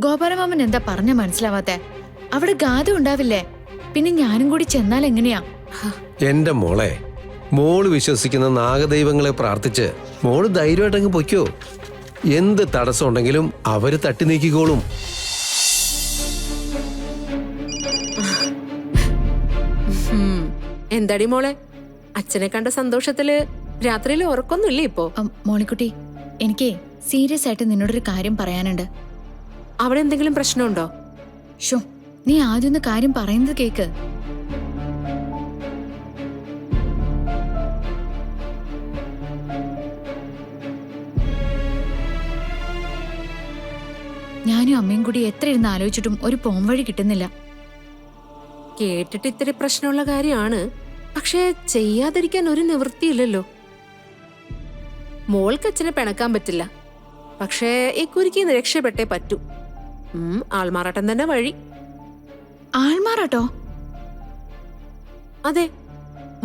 ഗോപാലമാമൻ എന്താ പറഞ്ഞ മനസ്സിലാവാത്തെ? അവിടെ ഗാഥ ഉണ്ടാവില്ലേ? പിന്നെ ഞാനും കൂടി ചെന്നാൽ എങ്ങനെയാ? എന്റെ മോളെ, മോള് വിശ്വസിക്കുന്ന നാഗദൈവങ്ങളെ പ്രാർത്ഥിച്ച് മോള് ധൈര്യമായിട്ടങ്ങ് പൊയ്ക്കോ. എന്ത് തടസ്സം ഉണ്ടെങ്കിലും അവര് തട്ടി നീക്കിക്കോളും. എന്താടി മോളെ, അച്ഛനെ കണ്ട സന്തോഷത്തില് രാത്രിയിൽ ഉറക്കൊന്നുമില്ലേ ഇപ്പോ? മോളിക്കുട്ടി, എനിക്ക് സീരിയസ് ആയിട്ട് നിന്നോടൊരു കാര്യം പറയാനുണ്ട്. അവിടെ എന്തെങ്കിലും പ്രശ്നമുണ്ടോ? ഷോ, നീ ആദ്യം ഒന്ന് കാര്യം പറയുന്നത് കേക്ക്. ഞാനും അമ്മയും കൂടി എത്ര ഇരുന്ന് ആലോചിച്ചിട്ടും ഒരു പോംവഴി കിട്ടുന്നില്ല. കേട്ടിട്ട് ഇത്തിരി പ്രശ്നമുള്ള കാര്യമാണ്, പക്ഷേ ചെയ്യാതിരിക്കാൻ ഒരു നിവൃത്തിയില്ലല്ലോ. മോൾക്ക് അച്ഛനെ പിണക്കാൻ പറ്റില്ല, പക്ഷേ ഈ കുരുക്കിന്ന് രക്ഷപ്പെട്ടേ പറ്റൂ. ആൾമാറാട്ടം തന്നെ വഴി. ആൾമാറാട്ടോ? അതെ,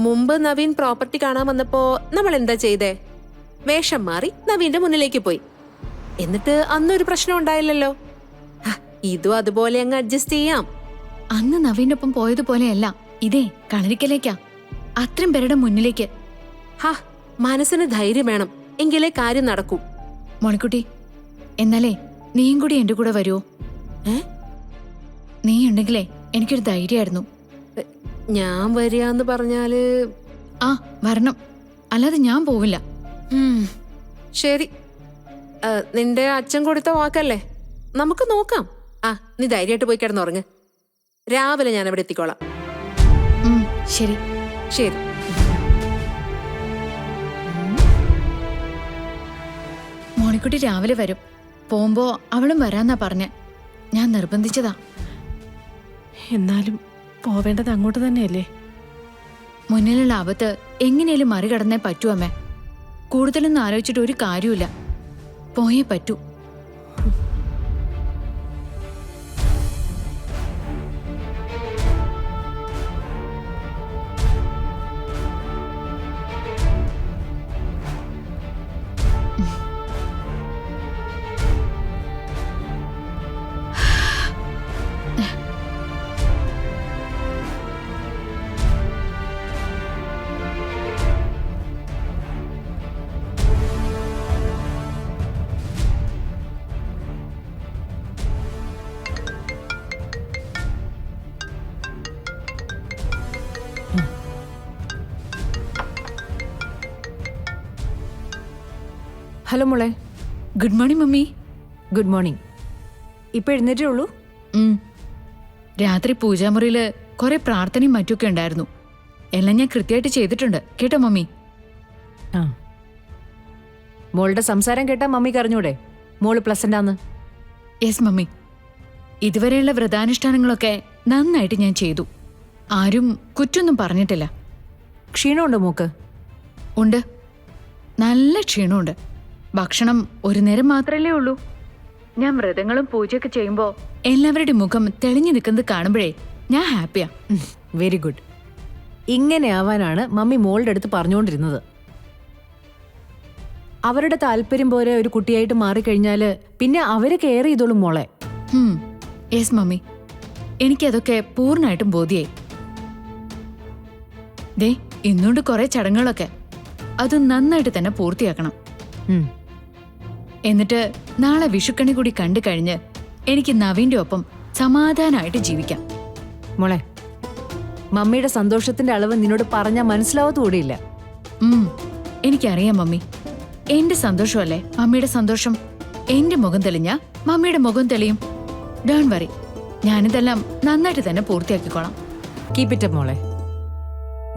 മുമ്പ് നവീൻ പ്രോപ്പർട്ടി കാണാൻ വന്നപ്പോ നമ്മൾ എന്താ ചെയ്തേ? വേഷം മാറി നവീന്റെ മുന്നിലേക്ക് പോയി. എന്നിട്ട് അന്നൊരു പ്രശ്നം ഉണ്ടായില്ലല്ലോ. ഇതും അതുപോലെ അങ്ങ് അഡ്ജസ്റ്റ് ചെയ്യാം. അന്ന് നവീന്റെ ഒപ്പം പോയതുപോലെയല്ല, ഇതേ കളരിക്കലേക്കാ, അത്രയും പേരുടെ മുന്നിലേക്ക്. ഹാ, മനസ്സിന് ധൈര്യം വേണം, എങ്കിലേ കാര്യം നടക്കൂ. മോളിക്കുട്ടി, എന്നാലേ നീയും കൂടി എന്റെ കൂടെ വരുമോ? നീ ഉണ്ടെങ്കിലേ എനിക്കൊരു ധൈര്യമായിരുന്നു. ഞാൻ വരികയെന്ന് പറഞ്ഞാല് ആ വരണം, അല്ലാതെ ഞാൻ പോവില്ല. ശരി, നിന്റെ അച്ഛൻ കൊടുത്ത വാക്കല്ലേ, നമുക്ക് നോക്കാം. നീ ധൈര്യമായിട്ട് പോയി കിടന്നുറങ്ങ്. രാവിലെ ഞാൻ അവിടെ എത്തിക്കോളാം. ശരി ശരി. മോളിക്കുട്ടി രാവിലെ വരും. പോകുമ്പോ അവളും വരാന്നാ പറഞ്ഞ. ഞാൻ നിർബന്ധിച്ചതാ. എന്നാലും പോവേണ്ടത് അങ്ങോട്ട് തന്നെയല്ലേ? മുന്നിലുള്ള ആപത്ത് എങ്ങനെയും മറികടന്നേ പറ്റൂ അമ്മേ. കൂടുതലൊന്നും ആലോചിച്ചിട്ട് ഒരു കാര്യമില്ല, പോയേ പറ്റൂ. ഹലോ മോളെ. Good morning mummy. Good morning. ഇപ്പൊ എഴുന്നേറ്റേ ഉള്ളൂ? രാത്രി പൂജാമുറിയില് കുറെ പ്രാർത്ഥനയും മറ്റൊക്കെ ഉണ്ടായിരുന്നു. എല്ലാം ഞാൻ കൃത്യമായിട്ട് ചെയ്തിട്ടുണ്ട് കേട്ടോ മമ്മി. മോളുടെ സംസാരം കേട്ടാ മമ്മിക്ക് അറിഞ്ഞൂടെ മോള് പ്ലസന്റാന്ന്? യെസ് മമ്മി, ഇതുവരെയുള്ള വ്രതാനുഷ്ഠാനങ്ങളൊക്കെ നന്നായിട്ട് ഞാൻ ചെയ്തു. ആരും കുറ്റൊന്നും പറഞ്ഞിട്ടില്ല. ക്ഷീണമുണ്ടോ മോക്ക്? ഉണ്ട്, നല്ല ക്ഷീണമുണ്ട്. ഭക്ഷണം ഒരു നേരം മാത്രല്ലേ ഉള്ളൂ. ഞാൻ വ്രതങ്ങളും പൂജയൊക്കെ ചെയ്യുമ്പോ എല്ലാവരുടെ മുഖം തെളിഞ്ഞു നിൽക്കുന്നത് കാണുമ്പോഴേ ഞാൻ ഹാപ്പിയാ. Very good. ഇങ്ങനെ ആവാനാണ് മമ്മി മോളുടെ അടുത്ത് പറഞ്ഞുകൊണ്ടിരുന്നത്. അവരുടെ താല്പര്യം പോലെ ഒരു കുട്ടിയായിട്ട് മാറിക്കഴിഞ്ഞാല് പിന്നെ അവരെ കെയർ ചെയ്തോളും മോളെ. യെസ് മമ്മി, എനിക്കതൊക്കെ പൂർണ്ണമായിട്ടും ബോധ്യായി. ദേ, ഇന്നുകൊണ്ട് കുറെ ചടങ്ങുകളൊക്കെ, അത് നന്നായിട്ട് തന്നെ പൂർത്തിയാക്കണം. എന്നിട്ട് നാളെ വിഷുക്കണി കൂടി കണ്ടു കഴിഞ്ഞ് എനിക്ക് നവീന്റെ ഒപ്പം സമാധാനമായിട്ട് ജീവിക്കാം. മോളെ, മമ്മിയുടെ സന്തോഷത്തിന്റെ അളവ് നിന്നോട് പറഞ്ഞാൽ മനസ്സിലാവത്തുകൂടിയില്ല. എനിക്കറിയാം മമ്മി, എന്റെ സന്തോഷമല്ലേ മമ്മിയുടെ സന്തോഷം. എന്റെ മുഖം തെളിഞ്ഞാ മമ്മിയുടെ മുഖം തെളിയും. ഡോൺ വറി, ഞാനിതെല്ലാം നന്നായിട്ട് തന്നെ പൂർത്തിയാക്കിക്കോളാം. കീപ് ഇറ്റ് അപ്പ് മോളെ.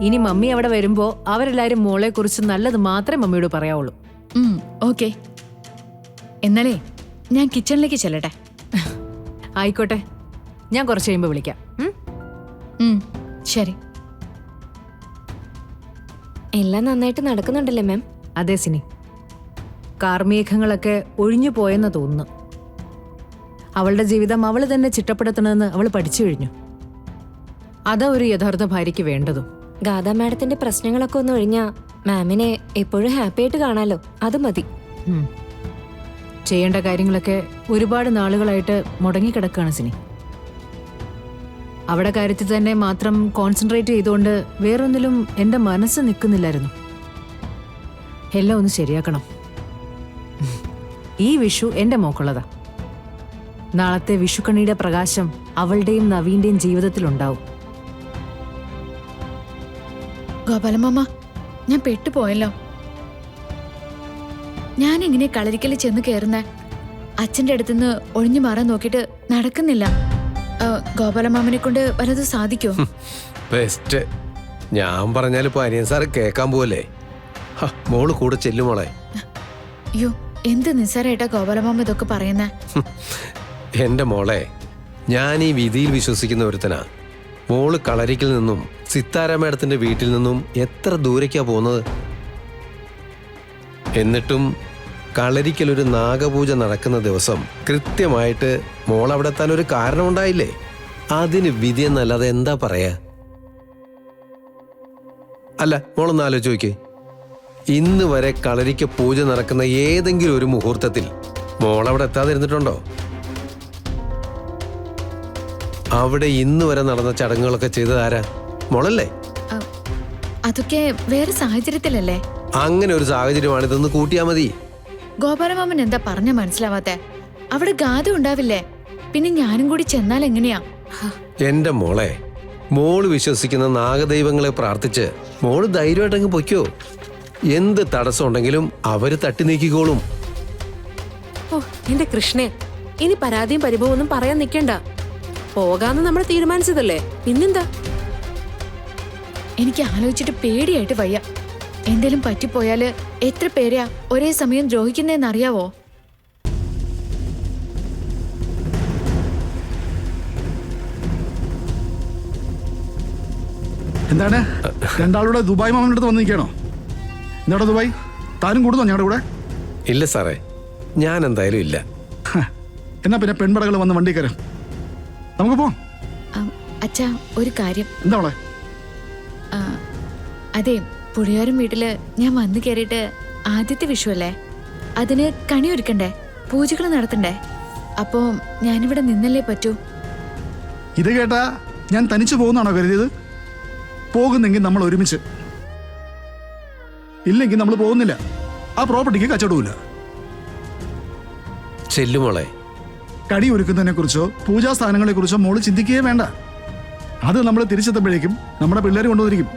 ഇനി മമ്മി അവിടെ വരുമ്പോ അവരെല്ലാരും മോളെ കുറിച്ച് നല്ലത് മാത്രമേ മമ്മിയോട് പറയാവുള്ളൂ. ഓക്കെ, എന്നാലേ ഞാൻ കിച്ചണിലേക്ക് ചെല്ലട്ടെ. ആയിക്കോട്ടെ, ഞാൻ കുറച്ച് കഴിയുമ്പോൾ വിളിക്കാം. ശരി. എല്ലാം നന്നായിട്ട് നടക്കുന്നുണ്ടല്ലേ മാം? അതെ സിനി, കാർമേഘങ്ങളൊക്കെ ഒഴിഞ്ഞു പോയെന്ന് തോന്നുന്നു. അവളുടെ ജീവിതം അവള് തന്നെ ചിട്ടപ്പെടുത്തണമെന്ന് അവൾ പഠിച്ചു കഴിഞ്ഞു. അതാ ഒരു യഥാർത്ഥ ഭാര്യയ്ക്ക് വേണ്ടതും. ഗാഥാ മാഡത്തിന്റെ പ്രശ്നങ്ങളൊക്കെ ഒന്ന് ഒഴിഞ്ഞാ മാമിനെ എപ്പോഴും ഹാപ്പി ആയിട്ട് കാണാലോ, അത് മതി. ചെയ്യേണ്ട കാര്യങ്ങളൊക്കെ ഒരുപാട് നാളുകളായിട്ട് മുടങ്ങിക്കിടക്കുകയാണ് സിനി. അവിടെ കാര്യത്തിൽ തന്നെ മാത്രം കോൺസെൻട്രേറ്റ് ചെയ്തുകൊണ്ട് വേറൊന്നിലും എൻ്റെ മനസ്സ് നിൽക്കുന്നില്ലായിരുന്നു. എല്ലാം ഒന്ന് ശരിയാക്കണം. ഈ വിഷു എൻ്റെ മോക്കുള്ളതാ. നാളത്തെ വിഷുക്കണിയുടെ പ്രകാശം അവളുടെയും നവീന്റെയും ജീവിതത്തിലുണ്ടാവും. ഗോപാലമാമ, ഞാൻ പെട്ടുപോയല്ലോ. ഞാൻ ഇങ്ങനെ കളരിക്കല് ചെന്ന് കയറുന്ന അച്ഛൻ്റെ അടുത്തുനിന്ന് ഒഴിഞ്ഞു മാറാൻ നോക്കിയിട്ട് നടക്കുന്നില്ല. ഗോപാലമാമനെ കൊണ്ട് വല്ലതും സാധിക്കുമോ? ബെസ്റ്റ്. ഞാൻ പറഞ്ഞാലിപ്പോ അനിയൻ സാറ് കേൾക്കാൻ പോവല്ലേ. മോള് കൂടെ ചെല്ലുമോളെ. അയ്യോ, എന്ത് നിസ്സാരായിട്ടാ ഗോപാലമാമ ഇതൊക്കെ പറയുന്നേ? എന്റെ മോളെ, ഞാൻ ഈ വിധിയിൽ വിശ്വസിക്കുന്ന ഒരുത്തനാ. മോള് കളരിക്കിൽ നിന്നും സിത്താര മേഡത്തിന്റെ വീട്ടിൽ നിന്നും എത്ര ദൂരേക്കാ പോകുന്നത്? എന്നിട്ടും കളരിക്കൽ ഒരു നാഗപൂജ നടക്കുന്ന ദിവസം കൃത്യമായിട്ട് മോൾ അവിടെ എത്താൻ ഒരു കാരണമുണ്ടായില്ലേ? അതിന് വിധി എന്നല്ലാതെ എന്താ പറയാ? അല്ല, മോളൊന്ന് ആലോചിച്ച് നോക്കി. ഇന്ന് വരെ കളരിക്ക് പൂജ നടക്കുന്ന ഏതെങ്കിലും ഒരു മുഹൂർത്തത്തിൽ മോൾ അവിടെ എത്താതിരുന്നിട്ടുണ്ടോ? അവിടെ ഇന്ന് വരെ നടന്ന ചടങ്ങുകളൊക്കെ ചെയ്തത് ആരാ? മോളല്ലേ? അതൊക്കെ വേറെ സാഹചര്യത്തിലല്ലേ? അങ്ങനെ ഒരു സാഹചര്യമാണിതെന്ന് കൂട്ടിയാ മതി. ഗോപാലമാമൻ എന്താ പറഞ്ഞ മനസ്സിലാവാത്തെ? അവിടെ ഗാഥ ഉണ്ടാവില്ലേ? പിന്നെ ഞാനും കൂടി ചെന്നാൽ എങ്ങനെയാ? എന്റെ മോളെ, മോള് വിശ്വസിക്കുന്ന നാഗദൈവങ്ങളെ പ്രാർത്ഥിച്ച് മോള് ധൈര്യമായിട്ടങ്ങ് പൊയ്ക്കോ. എന്ത് തടസ്സം ഉണ്ടെങ്കിലും അവര് തട്ടി നീക്കിക്കോളും. ഓ എന്റെ കൃഷ്ണേ, ഇനി പരാതിയും പരിഭവം ഒന്നും പറയാൻ നിൽക്കണ്ട. പോകാന്ന് നമ്മൾ തീരുമാനിച്ചതല്ലേ, പിന്നെന്താ? എനിക്ക് ആലോചിച്ചിട്ട് പേടിയായിട്ട് വയ്യ. എന്തേലും പറ്റിപ്പോയാല് എത്ര പേരെയാ ഒരേ സമയം ദ്രോഹിക്കുന്നതെന്നറിയാവോ? എന്താണ് രണ്ടാളുടെ ദുബായ് മാമന്റെ അടുത്ത് വന്നിരിക്കണോ? എന്താടാ ദുബായ്, താനും കൂടുന്നോ ഞങ്ങളുടെ കൂടെ? ഇല്ല സാറേ, ഞാൻ എന്തായാലും ഇല്ല. എന്നാ പിന്നെ പെൺപടകൾ വന്ന് വണ്ടി കയറാം, നമുക്ക് പോവാം. അച്ഛാ, ഒരു കാര്യം. എന്താ അവളെ? അതെ, പുളിയാരും വീട്ടില് ഞാൻ വന്നു കയറിയിട്ട് ആദ്യത്തെ വിഷു അല്ലേ, അതിന് കണി ഒരുക്കണ്ടേ, പൂജകൾ നടത്തണ്ടേ? അപ്പോ ഞാനിവിടെ നിന്നല്ലേ പറ്റൂ. ഇത് കേട്ടാ ഞാൻ തനിച്ചു പോകുന്നാണോ കരുതിയത്? പോകുന്നെങ്കിൽ നമ്മൾ ഒരുമിച്ച്, ഇല്ലെങ്കിൽ നമ്മൾ പോകുന്നില്ല. ആ പ്രോപ്പർട്ടിക്ക് കച്ചവടമില്ല. ചെല്ലുമോളെ. കടി ഒരുക്കുന്നതിനെ കുറിച്ചോ പൂജാ സ്ഥാനങ്ങളെ കുറിച്ചോ മോള് ചിന്തിക്കുകയേ വേണ്ട. അത് നമ്മൾ തിരിച്ചെത്തുമ്പോഴേക്കും നമ്മുടെ പിള്ളേർ കൊണ്ടുവന്നിരിക്കും.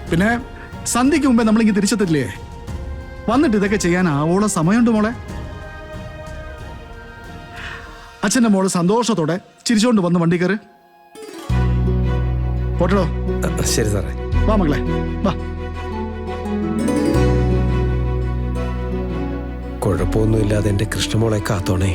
പിന്നെ സന്ധ്യയ്ക്ക് മുമ്പേ നമ്മളിങ്ങ് തിരിച്ചെത്തില്ലേ? വന്നിട്ട് ഇതൊക്കെ ചെയ്യാൻ ആവോളം സമയമുണ്ട് മോളെ. അച്ഛൻ്റെ മോള് സന്തോഷത്തോടെ ചിരിച്ചോണ്ട് വന്ന് വണ്ടി കയറ്. പോട്ടോ? ശരി സാറേ. വാ മകളെ, വാ. കുഴപ്പമൊന്നുമില്ലാതെ എന്റെ കൃഷ്ണമോളെ കാത്തോണേ.